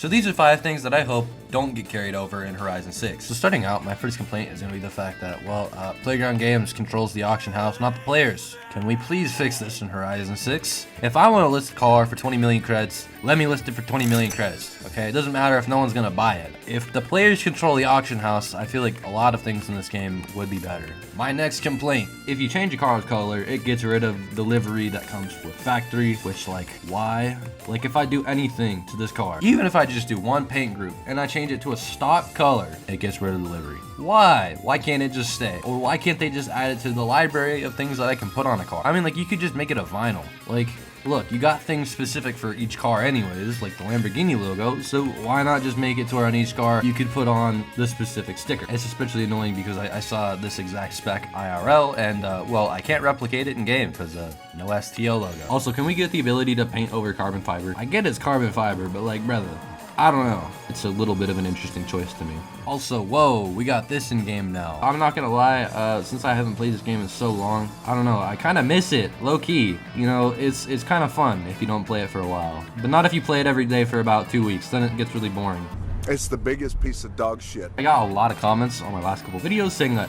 So these are 5 things that I hope don't get carried over in Horizon 6. So starting out, my first complaint is going to be the fact that, well, Playground Games controls the auction house, not the players. Can we please fix this in Horizon 6? If I want to list a car for 20 million credits, let me list it for 20 million credits, okay? It doesn't matter if no one's going to buy it. If the players control the auction house, I feel like a lot of things in this game would be better. My next complaint, if you change a car's color, it gets rid of the livery that comes with factory, which, like, why? Like, if I do anything to this car, even if I just do one paint group and I change it to a stock color, it gets rid of the livery. Why? Why can't it just stay? Or why can't they just add it to the library of things that I can put on a car? I mean, like, you could just make it a vinyl. Like, look, you got things specific for each car anyways, like the Lamborghini logo, so why not just make it to where on each car you could put on the specific sticker? It's especially annoying because I saw this exact spec IRL, and well, I can't replicate it in game because no STO logo. Also, can we get the ability to paint over carbon fiber? I get it's carbon fiber, but like, brother, I don't know. It's a little bit of an interesting choice to me. Also, whoa, we got this in game now. I'm not gonna lie, since I haven't played this game in so long, I don't know, I kind of miss it, low key. You know, it's kind of fun if you don't play it for a while, but not if you play it every day for about 2 weeks. Then it gets really boring. It's the biggest piece of dog shit. I got a lot of comments on my last couple videos saying that,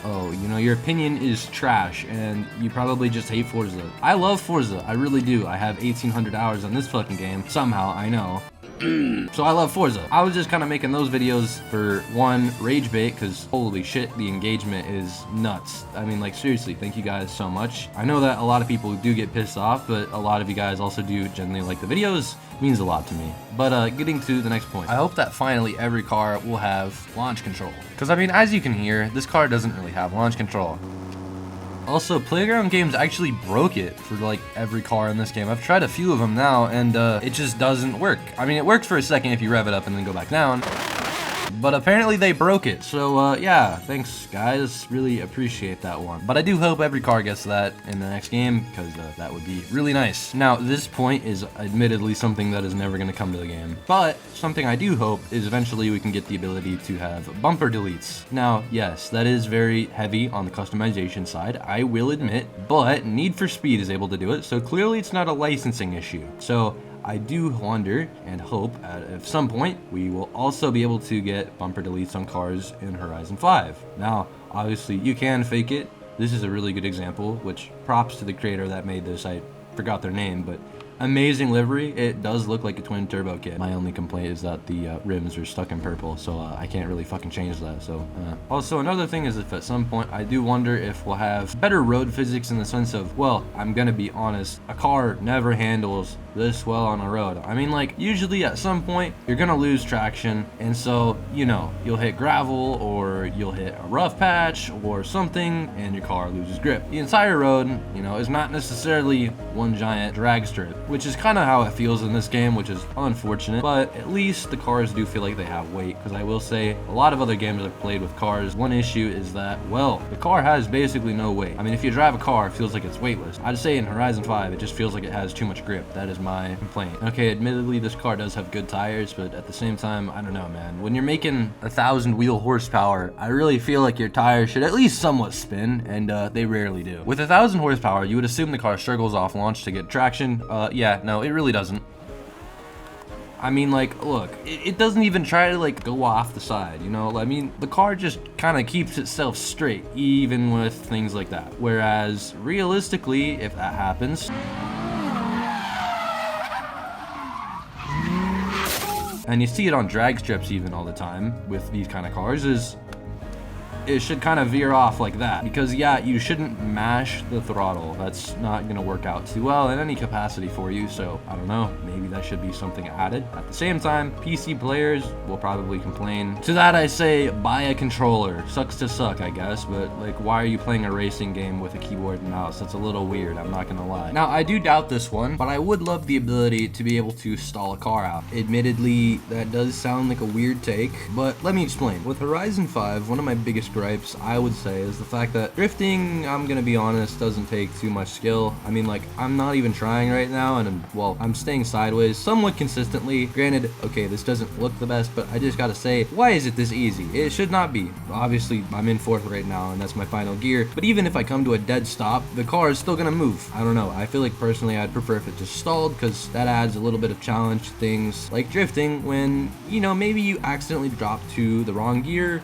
oh, you know, your opinion is trash and you probably just hate Forza. I love Forza, I really do. I have 1,800 hours on this fucking game, somehow, I know. So I love Forza. I was just kind of making those videos for one, rage bait, because holy shit, the engagement is nuts. I mean, like, seriously, thank you guys so much. I know that a lot of people do get pissed off, but a lot of you guys also do genuinely like the videos. It means a lot to me. But getting to the next point, I hope that finally every car will have launch control. Because I mean, as you can hear, this car doesn't really have launch control. Also, Playground Games actually broke it for like every car in this game. I've tried a few of them now, and it just doesn't work. I mean, it works for a second if you rev it up and then go back down, but apparently they broke it. So yeah, thanks guys, really appreciate that one. But I do hope every car gets that in the next game, because that would be really nice. Now, this point is admittedly something that is never going to come to the game, but something I do hope is eventually we can get the ability to have bumper deletes. Now, yes, that is very heavy on the customization side, I will admit, but Need for Speed is able to do it, so clearly it's not a licensing issue. So I do wonder and hope at some point we will also be able to get bumper deletes on cars in Horizon 5. Now, obviously, you can fake it. This is a really good example, which props to the creator that made this. I forgot their name, but amazing livery. It does look like a twin turbo kit. My only complaint is that the rims are stuck in purple, so I can't really fucking change that. So also, another thing is if at some point I do wonder if we'll have better road physics in the sense of, well, I'm gonna be honest, a car never handles this well on a road. I mean, like, usually at some point you're gonna lose traction, and so, you know, you'll hit gravel or you'll hit a rough patch or something and your car loses grip. The entire road, you know, is not necessarily one giant drag strip, which is kind of how it feels in this game, which is unfortunate, but at least the cars do feel like they have weight, because I will say a lot of other games I've played with cars, one issue is that, well, the car has basically no weight. I mean, if you drive a car, it feels like it's weightless. I'd say in Horizon 5 it just feels like it has too much grip. That is my complaint. Okay, admittedly this car does have good tires, but at the same time, I don't know, man. When you're making 1,000 wheel horsepower, I really feel like your tires should at least somewhat spin, and they rarely do. With 1,000 horsepower, you would assume the car struggles off launch to get traction. Yeah, no, it really doesn't. I mean, like, look, it doesn't even try to, like, go off the side, you know? I mean, the car just kind of keeps itself straight, even with things like that. Whereas, realistically, if that happens, and you see it on drag strips even all the time with these kind of cars, is it should kind of veer off like that, because yeah, you shouldn't mash the throttle. That's not gonna work out too well in any capacity for you, so I don't know, maybe that should be something added. At the same time, PC players will probably complain. To that I say, buy a controller. Sucks to suck, I guess, but like, why are you playing a racing game with a keyboard and mouse? That's a little weird, I'm not gonna lie. Now, I do doubt this one, but I would love the ability to be able to stall a car out. Admittedly, that does sound like a weird take, but let me explain. With Horizon 5, one of my biggest gripes, I would say, is the fact that drifting, I'm gonna be honest, doesn't take too much skill. I mean, like, I'm not even trying right now, and I'm staying sideways somewhat consistently. Granted, okay, this doesn't look the best, but I just gotta say, why is it this easy? It should not be. Obviously, I'm in 4th right now, and that's my final gear, but even if I come to a dead stop, the car is still gonna move. I don't know. I feel like personally I'd prefer if it just stalled, because that adds a little bit of challenge to things like drifting when, you know, maybe you accidentally drop to the wrong gear,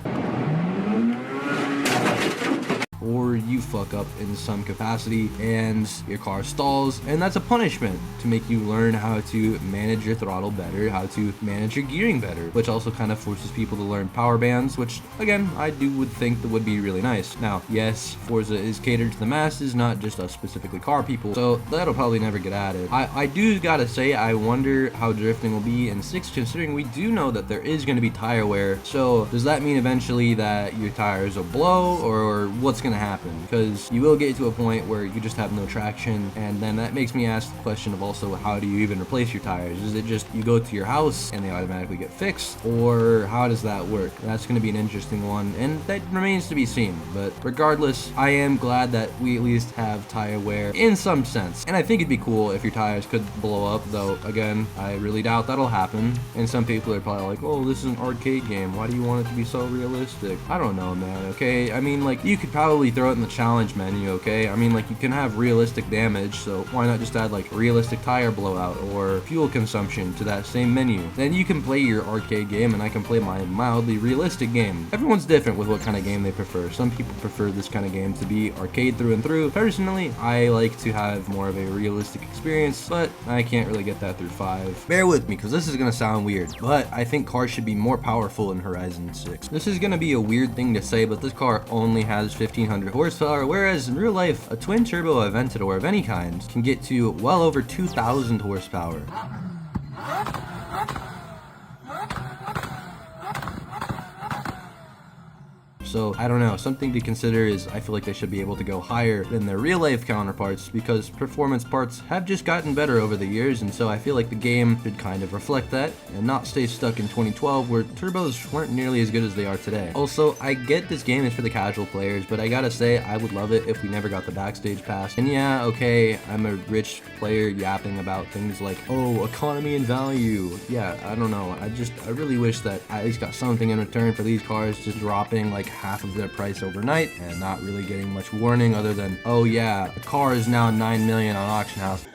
or you fuck up in some capacity and your car stalls, and that's a punishment to make you learn how to manage your throttle better, how to manage your gearing better, which also kind of forces people to learn power bands, which again I would think that would be really nice. Now, yes, Forza is catered to the masses, not just us specifically car people, so that'll probably never get added. I do gotta say, I wonder how drifting will be in 6, considering we do know that there is going to be tire wear. So does that mean eventually that your tires will blow, or what's going to happen? Because you will get to a point where you just have no traction, and then that makes me ask the question of also, how do you even replace your tires? Is it just you go to your house and they automatically get fixed, or how does that work? That's going to be an interesting one, and that remains to be seen. But regardless, I am glad that we at least have tire wear in some sense, and I think it'd be cool if your tires could blow up, though again, I really doubt that'll happen. And some people are probably like, oh, this is an arcade game, why do you want it to be so realistic? I don't know, man. Okay, I mean, like, you could probably throw it in the challenge menu. Okay, I mean, like, you can have realistic damage, so why not just add like realistic tire blowout or fuel consumption to that same menu? Then you can play your arcade game and I can play my mildly realistic game. Everyone's different with what kind of game they prefer. Some people prefer this kind of game to be arcade through and through. Personally, I like to have more of a realistic experience, but I can't really get that through 5. Bear with me, because this is gonna sound weird, but I think cars should be more powerful in Horizon 6. This is gonna be a weird thing to say, but this car only has 1500 horsepower, whereas in real life, a twin turbo Aventador of any kind can get to well over 2000 horsepower. So I don't know, something to consider is I feel like they should be able to go higher than their real life counterparts, because performance parts have just gotten better over the years, and so I feel like the game should kind of reflect that and not stay stuck in 2012 where turbos weren't nearly as good as they are today. Also, I get this game is for the casual players, but I gotta say I would love it if we never got the backstage pass. And yeah, okay, I'm a rich player yapping about things like, oh, economy and value. Yeah, I don't know, I really wish that I at least got something in return for these cars just dropping like half of their price overnight and not really getting much warning other than, oh yeah, the car is now 9 million on auction house.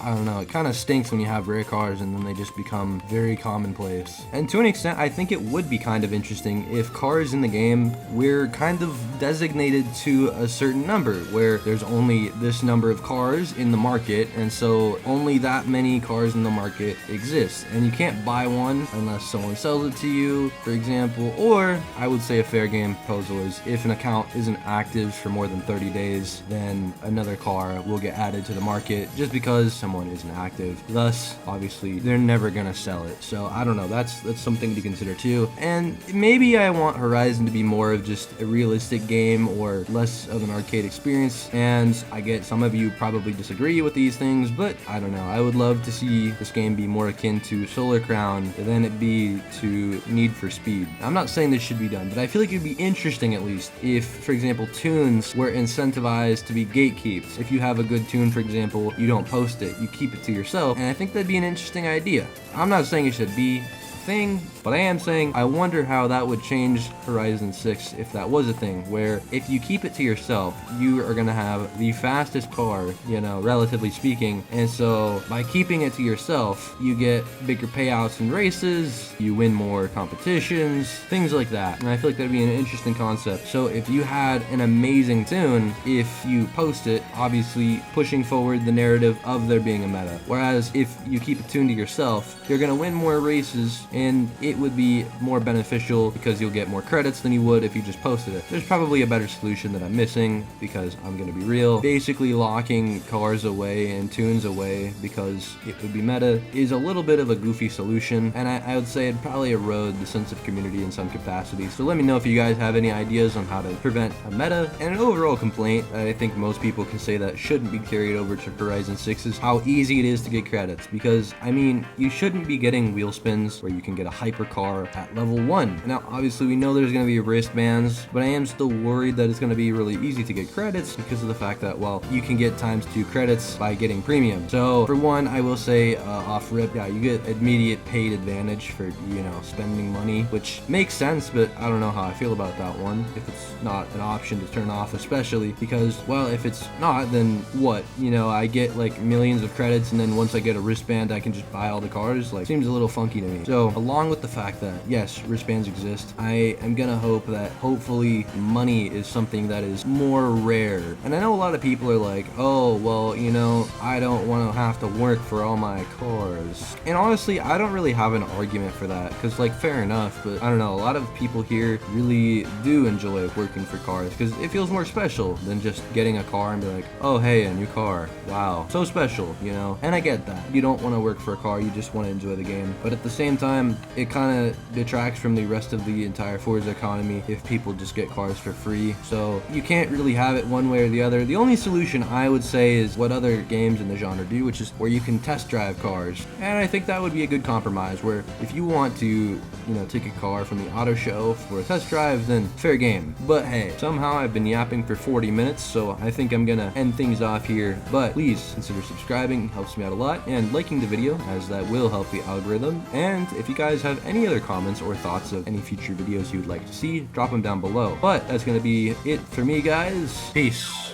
I don't know, it kind of stinks when you have rare cars and then they just become very commonplace. And to an extent, I think it would be kind of interesting if cars in the game were kind of designated to a certain number, where there's only this number of cars in the market, and so only that many cars in the market exist. And you can't buy one unless someone sells it to you, for example. Or, I would say a fair game proposal is if an account isn't active for more than 30 days, then another car will get added to the market just because someone isn't active. Thus, obviously, they're never gonna sell it. So I don't know, that's something to consider too. And maybe I want Horizon to be more of just a realistic game or less of an arcade experience. And I get some of you probably disagree with these things, but I don't know. I would love to see this game be more akin to Solar Crown than it be to Need for Speed. I'm not saying this should be done, but I feel like it'd be interesting at least if, for example, tunes were incentivized to be gatekeeped. If you have a good tune, for example, you don't post it, you keep it to yourself, and I think that'd be an interesting idea. I'm not saying it should be a thing, but I am saying I wonder how that would change Horizon 6 if that was a thing, where if you keep it to yourself, you are gonna have the fastest car, you know, relatively speaking, and so by keeping it to yourself, you get bigger payouts in races, you win more competitions, things like that. And I feel like that'd be an interesting concept. So if you had an amazing tune, if you post it, obviously pushing forward the narrative of there being a meta. Whereas if you keep it tuned to yourself, you're gonna win more races, and it would be more beneficial because you'll get more credits than you would if you just posted it. There's probably a better solution that I'm missing, because I'm gonna be real. Basically locking cars away and tunes away because it would be meta is a little bit of a goofy solution, and I would say it'd probably erode the sense of community in some capacity. So let me know if you guys have any ideas on how to prevent a meta. And an overall complaint I think most people can say that shouldn't be carried over to Horizon 6 is how easy it is to get credits, because I mean, you shouldn't be getting wheel spins where you you can get a hypercar at level 1. Now, obviously, we know there's going to be wristbands, but I am still worried that it's going to be really easy to get credits because of the fact that, well, you can get ×2 credits by getting premium. So, for one, I will say off rip, yeah, you get immediate paid advantage for, you know, spending money, which makes sense, but I don't know how I feel about that one. If it's not an option to turn off, especially because, well, if it's not, then what? You know, I get like millions of credits, and then once I get a wristband, I can just buy all the cars. Like, seems a little funky to me. So, along with the fact that, yes, wristbands exist, I am gonna hope that hopefully money is something that is more rare. And I know a lot of people are like, oh, well, you know, I don't want to have to work for all my cars. And honestly, I don't really have an argument for that, because, like, fair enough, but I don't know, a lot of people here really do enjoy working for cars, because it feels more special than just getting a car and be like, oh, hey, a new car. Wow. So special, you know? And I get that. You don't want to work for a car, you just want to enjoy the game. But at the same time, it kind of detracts from the rest of the entire Forza economy if people just get cars for free. So you can't really have it one way or the other. The only solution I would say is what other games in the genre do, which is where you can test drive cars. And I think that would be a good compromise, where if you want to, you know, take a car from the auto show for a test drive, then fair game. But hey, somehow I've been yapping for 40 minutes, so I think I'm gonna end things off here. But please consider subscribing, helps me out a lot, and liking the video, as that will help the algorithm. And if you guys have any other comments or thoughts of any future videos you would like to see, drop them down below. But that's gonna be it for me, guys. Peace.